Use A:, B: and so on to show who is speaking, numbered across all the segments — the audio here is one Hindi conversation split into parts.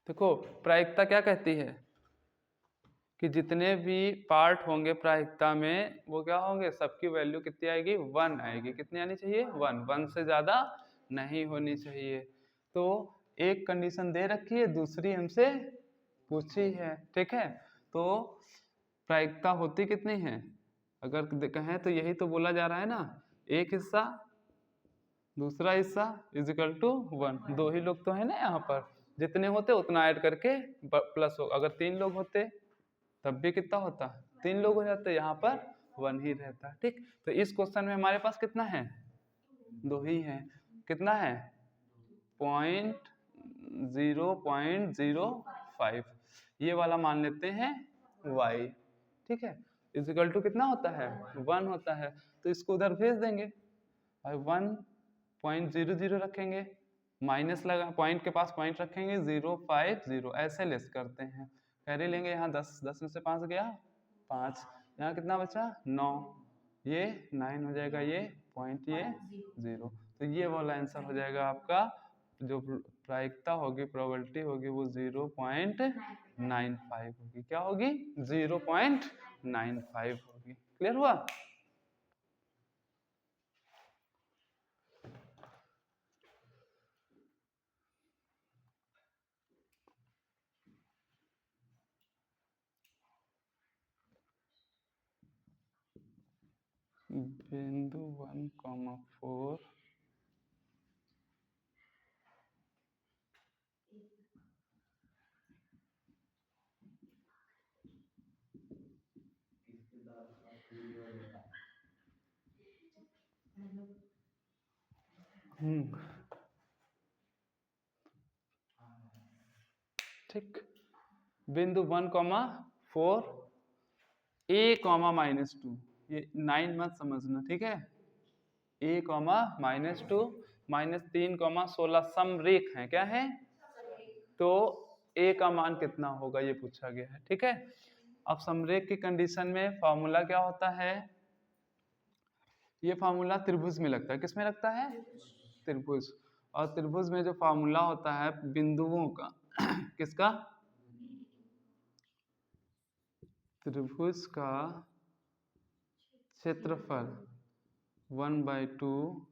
A: देखो प्रायिकता क्या कहती है कि जितने भी पार्ट होंगे प्रायिकता में वो क्या होंगे, सबकी वैल्यू कितनी आएगी, 1 आएगी। कितनी आनी चाहिए, 1 से ज़्यादा नहीं होनी चाहिए। तो एक कंडीशन दे रखी है, दूसरी हमसे पूछी है, ठीक है। तो प्रायिकता होती कितनी है, अगर कहें तो यही तो बोला जा रहा है ना, एक हिस्सा दूसरा हिस्सा इज इक्वल टू 1। दो ही लोग तो है ना यहाँ पर, जितने होते उतना ऐड करके प्लस हो। अगर 3 लोग होते तब भी कितना होता, 3 लोग हो जाते, यहाँ पर 1 ही रहता। ठीक, तो इस क्वेश्चन में हमारे पास कितना है, 2 ही है। कितना है, 0.05, ये वाला मान लेते हैं y, ठीक है। इज इक्वल टू कितना होता है, 1 होता है, तो इसको उधर भेज देंगे और 1.00 रखेंगे, माइनस लगा पॉइंट के पास पॉइंट रखेंगे, 050 ऐसे लेस करते हैं, कैरी लेंगे। यहाँ 10 में से 5 गया 5, यहाँ कितना बचा 9, ये 9 हो जाएगा, ये पॉइंट, ये 0। तो ये वाला आंसर हो जाएगा आपका, जो प्रायिकता होगी, प्रोबेबिलिटी होगी, वो 0.95 होगी। क्या होगी, 0.95 होगी। क्लियर हुआ। बिंदु 1,4 ठीक, बिंदु 1,4 a,-2, ये 9 मत समझना, ठीक है। a,-2 -3,16 समरेख है, क्या है, तो a का मान कितना होगा ये पूछा गया है, ठीक है। अब समरेख की कंडीशन में फॉर्मूला क्या होता है, ये फार्मूला त्रिभुज में लगता है, किसमें लगता है, त्रिभुज। और त्रिभुज में जो फार्मूला होता है बिंदुओं का किसका, त्रिभुज का क्षेत्रफल 1/2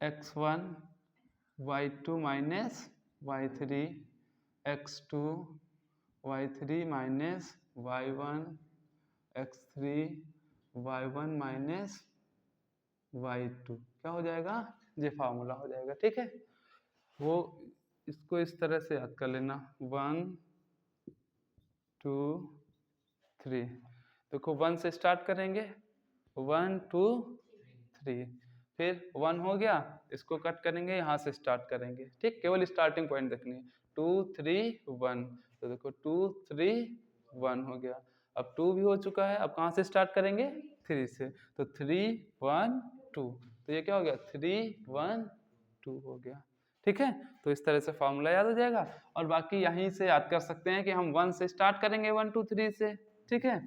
A: x1 y2 minus y3 x2 y3 minus y1 x3 y1 minus y2, क्या हो जाएगा, ये फार्मूला हो जाएगा, ठीक है। वो इसको इस तरह से याद कर लेना, 1 2 3, देखो 1 से स्टार्ट करेंगे, 1 2 3, फिर 1 हो गया, इसको कट करेंगे, यहाँ से स्टार्ट करेंगे, ठीक, केवल स्टार्टिंग पॉइंट देखनी है, 2 3 1, तो देखो 2 3 1 हो गया। अब 2 भी हो चुका है, अब कहाँ से स्टार्ट करेंगे, 3 से, तो 3 1 2, तो ये क्या हो गया, 3 1 2 हो गया, ठीक है। तो इस तरह से फॉर्मूला याद हो जाएगा, और बाकी यहीं से याद कर सकते हैं कि हम 1 से स्टार्ट करेंगे, 1 2 3 से, ठीक है।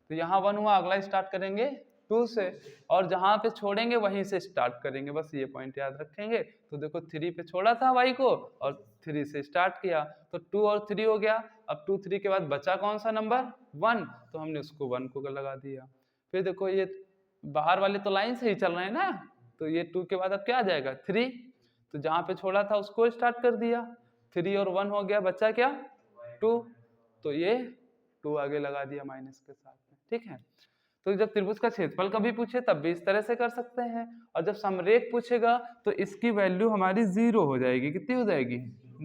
A: तो यहाँ 1 हुआ, अगला स्टार्ट करेंगे 2 से, और जहाँ पे छोड़ेंगे वहीं से स्टार्ट करेंगे, बस ये पॉइंट याद रखेंगे। तो देखो 3 पे छोड़ा था y को और 3 से स्टार्ट किया, तो 2 और 3 हो गया। अब 2 3 के बाद बचा कौन सा नंबर, 1, तो हमने उसको 1 को लगा दिया। फिर देखो ये बाहर वाले तो लाइन से ही चल रहे हैं ना, तो ये 2 के बाद अब क्या आ जाएगा, 3, तो जहाँ पे छोड़ा था उसको स्टार्ट कर दिया, 3 और 1 हो गया, बचा क्या 2, तो ये 2 आगे लगा दिया माइनस के साथ में, ठीक है। तो जब त्रिभुज का क्षेत्रफल कभी पूछे तब भी इस तरह से कर सकते हैं, और जब समरेख पूछेगा तो इसकी वैल्यू हमारी 0 हो जाएगी। कितनी हो जाएगी,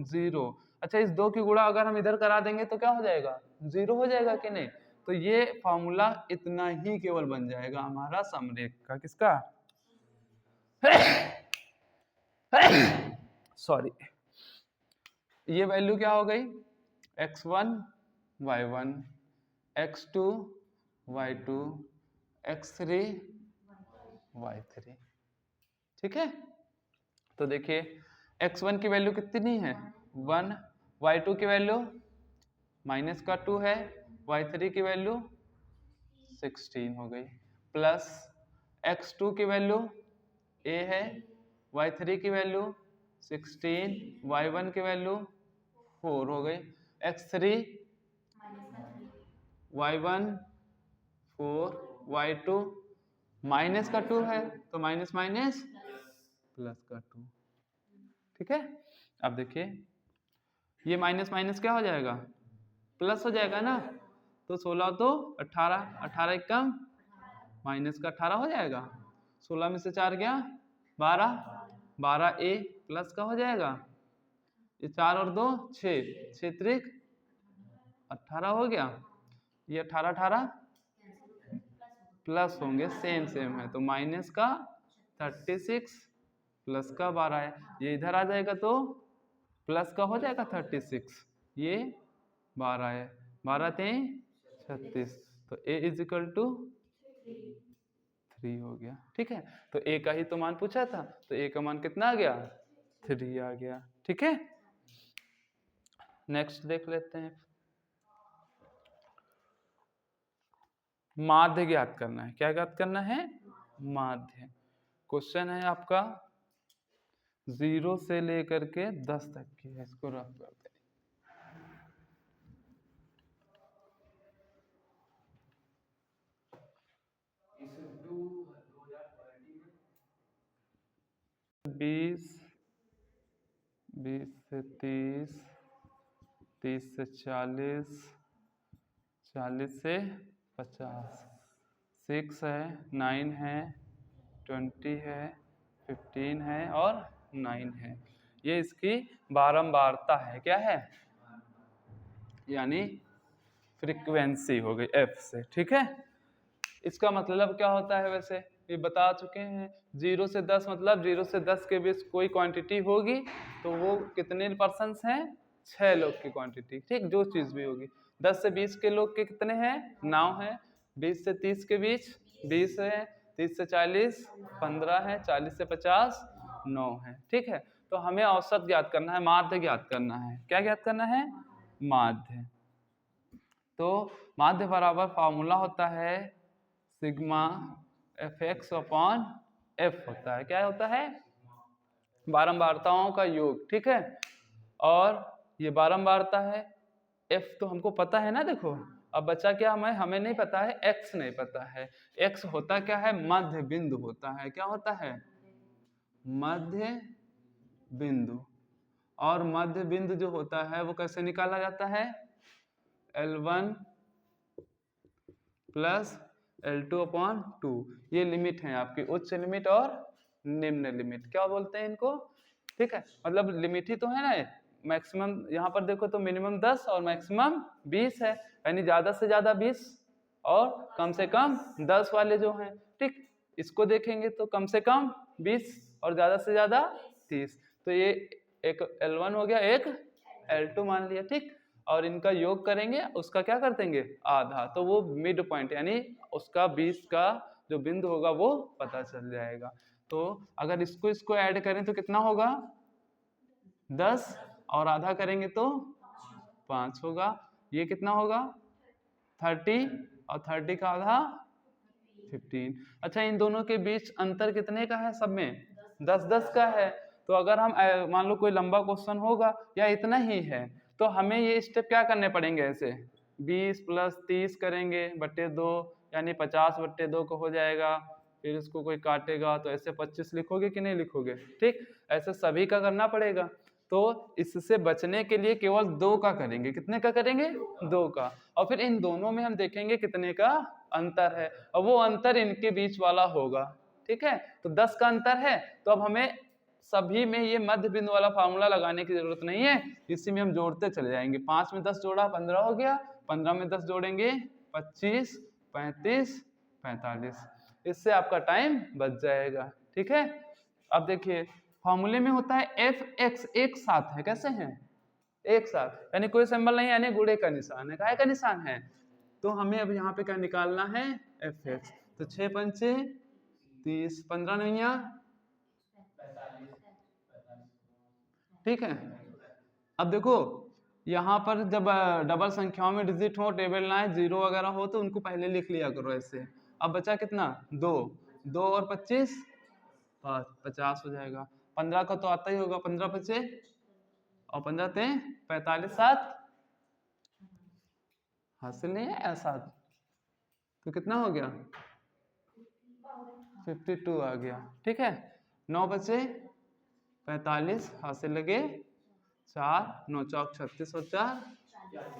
A: 0। अच्छा, इस 2 की गुणा अगर हम इधर करा देंगे तो क्या हो जाएगा, 0 हो जाएगा कि नहीं। तो ये फॉर्मूला इतना ही केवल बन जाएगा हमारा समरेख का, किसका सॉरी, ये वैल्यू क्या हो गई, x1 y1 x2 y2 x3 y3, ठीक है। तो देखिए x1 की वैल्यू कितनी है, 1, y2 की वैल्यू माइनस का 2 है, y3 की वैल्यू 16 हो गई, प्लस x2 की वैल्यू a है, y3 की वैल्यू 16, y1 की वैल्यू 4 हो गई, x3 y1 4, y2 माइनस का 2 है तो माइनस माइनस प्लस का 2। ठीक है, अब देखिए ये माइनस माइनस क्या हो जाएगा, प्लस हो जाएगा ना, तो 16 तो 18, 18 एकम माइनस का 18 हो जाएगा, 16 में से 4 गया 12, 12 ए प्लस का हो जाएगा, ये 4 और 2 6, 6 त्रिक 18 हो गया, ये 18 18 प्लस होंगे, सेम सेम है तो माइनस का 36 प्लस का 12 है, ये इधर आ जाएगा तो प्लस का हो जाएगा 36, ये 12 है, 12 3 36, तो a इज इक्वल टू 3 हो गया। ठीक है, तो a का ही तो मान पूछा था, तो a का मान कितना आ गया, 3 आ गया। ठीक है, नेक्स्ट देख लेते हैं, माध्य ज्ञात करना है। क्या ज्ञात करना है, माध्य। क्वेश्चन है आपका 0 से लेकर के 10 तक की है, इसको रफ करते हैं। बीस, 20 से 30, 30 से 40, 40 से 50, 6 है, 9 है, 20 है, 15 है और 9 है। ये इसकी बारंबारता है, क्या है, यानी फ्रीक्वेंसी हो गई एफ से। ठीक है, इसका मतलब क्या होता है, वैसे ये बता चुके हैं, 0 से 10 मतलब 0 से 10 के बीच कोई क्वांटिटी होगी तो वो कितने पर्सन्स हैं, 6 लोग की क्वांटिटी। ठीक, जो चीज़ भी होगी। 10 से 20 के लोग के कितने हैं, 9 है। 20 से 30 के बीच 20 है। 30 से 40 15 है। 40 से 50 9 है। ठीक है, तो हमें औसत ज्ञात करना है, माध्य ज्ञात करना है। क्या ज्ञात करना है, माध्य। तो माध्य बराबर फॉर्मूला होता है sigma F x upon F होता है। क्या होता है, बारंबारताओं का योग। ठीक है, और ये बारंबारता है, एफ तो हमको पता है ना। देखो अब बचा क्या, हमें नहीं पता है, एक्स नहीं पता है। एक्स होता क्या है, मध्य बिंदु होता है। क्या होता है, मध्य बिंदु। और मध्य बिंदु जो होता है वो कैसे निकाला जाता है, L1 प्लस L2 अपॉन 2। ये लिमिट है आपकी, उच्च लिमिट और निम्न लिमिट, क्या बोलते हैं इनको। ठीक है, मतलब लिमिट ही तो है ना, मैक्सिमम यहाँ पर देखो तो मिनिमम 10 और मैक्सिमम 20 है, यानी ज्यादा से ज्यादा 20 और कम से कम 10 वाले जो हैं। ठीक, इसको देखेंगे तो कम से कम 20 और ज्यादा से ज्यादा 30, तो ये एक L1 हो गया, एक L2 मान लिया। ठीक, और इनका योग करेंगे, उसका क्या कर देंगे, आधा, तो वो मिड पॉइंट यानी उसका 20 का जो बिंदु होगा वो पता चल जाएगा। तो अगर इसको ऐड करें तो कितना होगा, 10 और आधा करेंगे तो 5 होगा। ये कितना होगा, 30 और 30 का आधा 15। अच्छा, इन दोनों के बीच अंतर कितने का है, सब में 10-10 का है। तो अगर हम मान लो कोई लंबा क्वेश्चन होगा या इतना ही है, तो हमें ये स्टेप क्या करने पड़ेंगे, ऐसे 20 प्लस 30 करेंगे बट्टे 2, यानी 50 बट्टे 2 को हो जाएगा। फिर इसको कोई काटेगा तो ऐसे 25 लिखोगे कि नहीं लिखोगे। ठीक, ऐसे सभी का करना पड़ेगा। तो इससे बचने के लिए केवल 2 का करेंगे। कितने का करेंगे, 2 का। और फिर इन दोनों में हम देखेंगे कितने का अंतर है, और वो अंतर इनके बीच वाला होगा। ठीक है, तो 10 का अंतर है, तो अब हमें सभी में ये मध्य बिंदु वाला फार्मूला लगाने की जरूरत नहीं है, इसी में हम जोड़ते चले जाएंगे। 5 में 10 जोड़ा 15 हो गया, 15 में 10 जोड़ेंगे 25, 35, 45, इससे आपका टाइम बच जाएगा। ठीक है, अब देखिए फॉर्मूले में होता है एफ एक्स, एक साथ है, कैसे हैं, एक साथ, यानी कोई सिंबल नहीं, यानी गुणे का निशान है, काहे का निशान है। तो हमें अब यहाँ पे क्या निकालना है, एफ एक्स। तो 6 पंचे 30, 15 नैया, ठीक है। अब देखो यहाँ पर जब डबल संख्याओं में डिजिट हो, टेबल ना है, 0 वगैरह हो, तो उनको पहले लिख लिया करो ऐसे। अब बचा कितना, 2, 2 और 25 50 हो जाएगा। 15 का तो आता ही होगा, 15 बचे और 15 थे 45, 7 हासिल नहीं है ऐसा, तो कितना हो गया 52 आ गया। ठीक है, 9 बचे 45 हासिल लगे 4, 9 चौक 36 और 4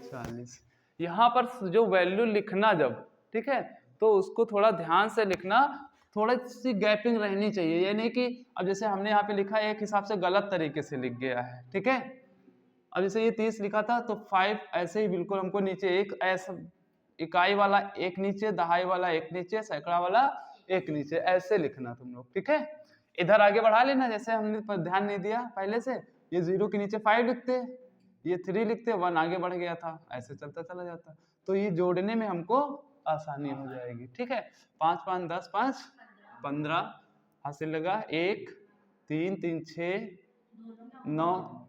A: 40। यहाँ पर जो वैल्यू लिखना जब, ठीक है, तो उसको थोड़ा ध्यान से लिखना, थोड़ी सी गैपिंग रहनी चाहिए, ये नहीं कि अब जैसे हमने यहाँ पे लिखा है एक हिसाब से गलत तरीके से लिख गया है। ठीक है, अब जैसे ये 30 लिखा था तो 5 ऐसे ही बिल्कुल हमको नीचे एक ऐसा इकाई वाला एक नीचे, दहाई वाला एक नीचे, सैकड़ा वाला एक नीचे, ऐसे लिखना तुम लोग। ठीक है, इधर आगे बढ़ा लेना, जैसे हमने पर ध्यान नहीं दिया पहले से, ये 0 के नीचे 5 लिखते, ये 3 लिखते, 1 आगे बढ़ गया था, ऐसे चलता चला जाता, तो ये जोड़ने में हमको आसानी हो जाएगी। ठीक है, 5 5 10 5 15 हासिल लगा 1 3 3 6 9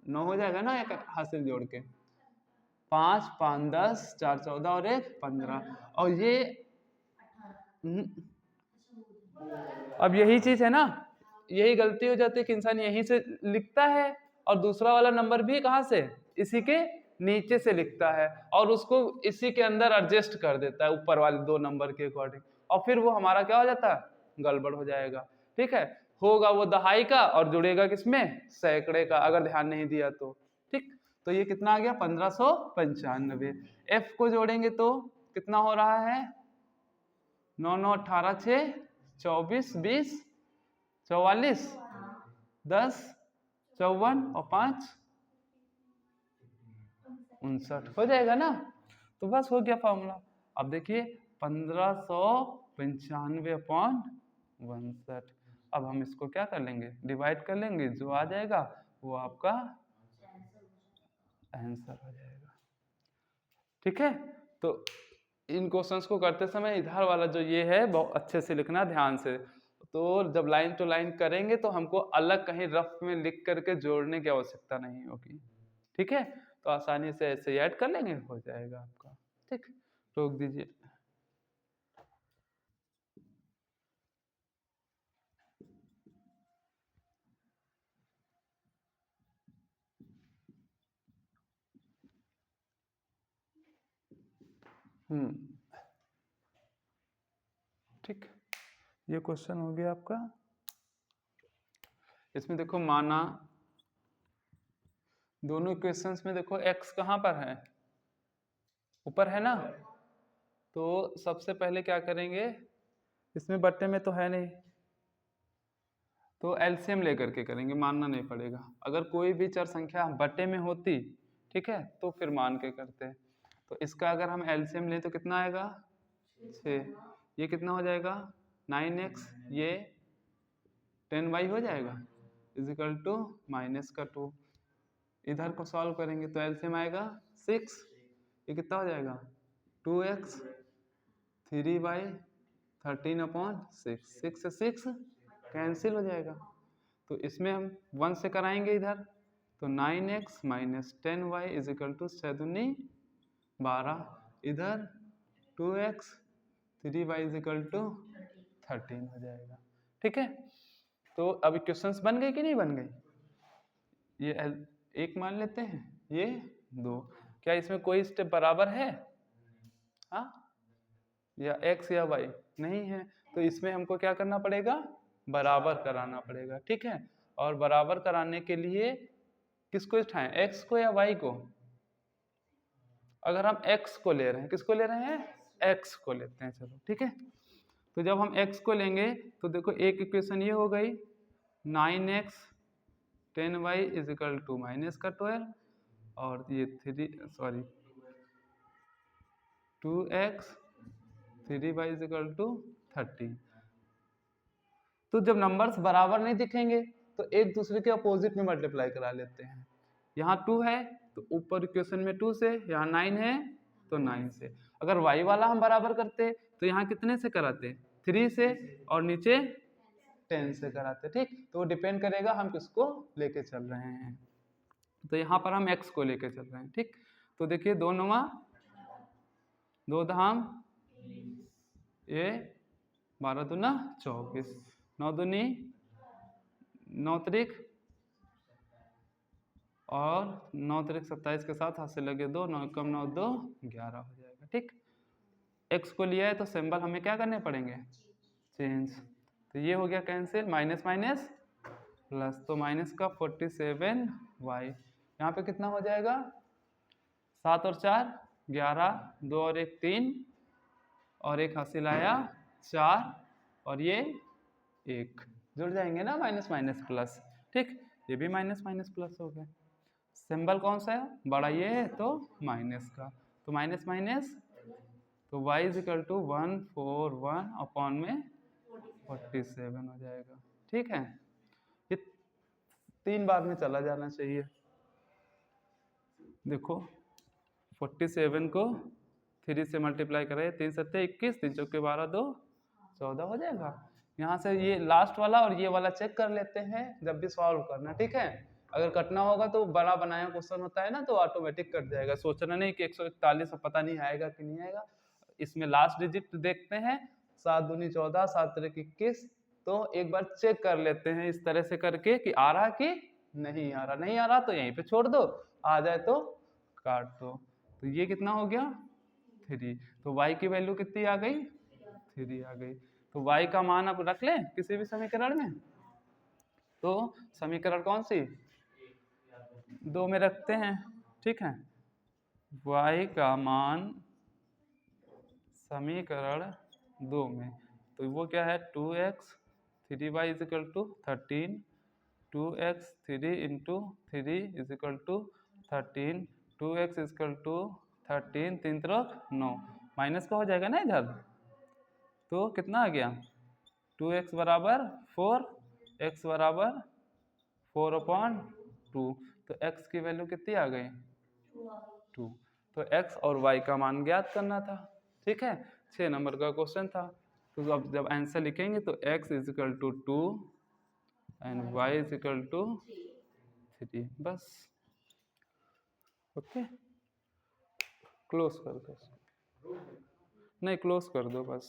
A: 9 हो जाएगा ना एक हासिल जोड़ के, 5 5 10 4 14 और 1 15, और ये अब यही चीज है ना, यही गलती हो जाती है कि इंसान यहीं से लिखता है और दूसरा वाला नंबर भी कहाँ से, इसी के नीचे से लिखता है और उसको इसी के अंदर एडजस्ट कर देता है ऊपर वाले 2 नंबर के अकॉर्डिंग, और फिर वो हमारा क्या हो जाता है, गड़बड़ हो जाएगा। ठीक है, होगा वो दहाई का और जुड़ेगा किसमें, सैकड़े का, अगर ध्यान नहीं दिया तो। ठीक, तो ये कितना आ गया 1595। एफ को जोड़ेंगे तो कितना हो रहा है, 9 9 18 6 24 20 44 10 54 और 5 59 हो जाएगा ना, तो बस हो गया फॉर्मूला। अब देखिए 1595/62, अब हम इसको क्या कर लेंगे, डिवाइड कर लेंगे, जो आ जाएगा वो आपका आंसर हो जाएगा। ठीक है, तो इन क्वेश्चंस को करते समय इधर वाला जो ये है बहुत अच्छे से लिखना ध्यान से, तो जब लाइन टू लाइन करेंगे तो हमको अलग कहीं रफ में लिख करके जोड़ने की आवश्यकता नहीं होगी। ठीक है, तो आसानी से ऐसे ऐड कर लेंगे, हो जाएगा आपका। ठीक, रोक दीजिए। ठीक, ये क्वेश्चन हो गया आपका। इसमें देखो माना दोनों इक्वेशंस में देखो x कहाँ पर है, ऊपर है ना, तो सबसे पहले क्या करेंगे, इसमें बट्टे में तो है नहीं, तो एलसीएम लेकर के करेंगे, मानना नहीं पड़ेगा। अगर कोई भी चर संख्या बट्टे में होती, ठीक है, तो फिर मान के करते। तो इसका अगर हम एलसीएम लें तो कितना आएगा 6, ये कितना हो जाएगा 9x, ये 10y हो जाएगा इजिकल टू माइनस का 2। इधर को सॉल्व करेंगे तो एलसीएम आएगा 6, ये कितना हो जाएगा 2x 3y 13/6, 6 से 6 कैंसिल हो जाएगा, तो इसमें हम 1 से कराएंगे इधर, तो 9x minus 10y is equal to 6 दूनी 12, इधर 2x 3y इजिकल टू 13 हो जाएगा। ठीक है, तो अब इक्वेशंस बन गई कि नहीं बन गई, ये एक मान लेते हैं, ये 2, क्या इसमें कोई स्टेप बराबर है, हाँ, या x या y नहीं है, तो इसमें हमको क्या करना पड़ेगा, बराबर कराना पड़ेगा। ठीक है, और बराबर कराने के लिए किसको उठाएं, x को या y को, अगर हम x को ले रहे हैं, किसको ले रहे हैं, x को लेते हैं, चलो ठीक है। तो जब हम x को लेंगे तो देखो एक इक्वेशन ये हो गई 9x 10y is equal to minus का 12, और ये 2x 3y इजिकल टू 13। तो जब नंबर्स बराबर नहीं दिखेंगे तो एक दूसरे के अपोजिट में मल्टीप्लाई करा लेते हैं, यहाँ 2 है तो ऊपर इक्वेशन में 2 से, यहाँ 9 है तो 9 से। अगर y वाला हम बराबर करते तो यहाँ कितने से कराते, 3 से, और नीचे 10 से कराते। ठीक, तो वो डिपेंड करेगा हम किसको लेके चल रहे हैं, तो यहाँ पर हम x को लेके चल रहे हैं। ठीक, तो देखिए 2 9 2 धाम, ये 12 दूना 24, 9 दूनी 9 त्रिक और 9 त्रिक 27 के साथ हाथ से लगे 2, 9 कम 9 2 11 हो जाएगा। ठीक, x को लिया है तो सिंबल हमें क्या करने पड़ेंगे, चेंज। तो ये हो गया कैंसिल, माइनस माइनस प्लस, तो माइनस का 47y, यहाँ पे कितना हो जाएगा, 7 और 4 11, 2 और 1 3, और एक हासिल आया 4, और ये 1 जुड़ जाएंगे ना, माइनस माइनस प्लस। ठीक, ये भी माइनस माइनस प्लस हो गया। सिंबल कौन सा है, बड़ा ये है तो माइनस का, तो माइनस माइनस, तो y is equal to 141 upon में 47 हो जाएगा। ठीक है, ये 3 बार में चला जाना चाहिए। देखो 47 को 3 से मल्टीप्लाई करें, 3 सत्ते 21, 3 चौके 12, 2 14 हो जाएगा। यहाँ से ये लास्ट वाला और ये वाला चेक कर लेते हैं जब भी सॉल्व करना। ठीक है, अगर कटना होगा तो बड़ा बनाया क्वेश्चन होता है ना, तो ऑटोमेटिक कट जाएगा, सोचना नहीं कि 141 पता नहीं आएगा कि नहीं आएगा। इसमें लास्ट डिजिट देखते हैं, 7 दूनी 14, 7 त्रिक 21, तो एक बार चेक कर लेते हैं इस तरह से करके कि आ रहा कि नहीं आ रहा। नहीं आ रहा तो यहीं पे छोड़ दो, आ जाए तो काट दो। तो ये कितना हो गया 3, तो y की वैल्यू कितनी आ गई, 3 आ गई। तो y का मान अब रख लें किसी भी समीकरण में, तो समीकरण कौन सी 2 में रखते हैं। ठीक है, y का मान समीकरण 2 में, तो वो क्या है 2x 3y is equal to 13, 2x 3 into 3 is equal to 13, 2x is equal to 13, 3 त्रिक 9, माइनस का हो जाएगा ना इधर, तो कितना आ गया 2x बराबर 4, x बराबर 4/2, तो x की वैल्यू कितनी आ गई 2, तो x और y का मान ज्ञात करना था। ठीक है, 6 नंबर का क्वेश्चन था। तो अब जब आंसर लिखेंगे तो x is equal to 2 and y is equal to 3, बस। ओके, क्लोज कर दो, नहीं क्लोज कर दो बस।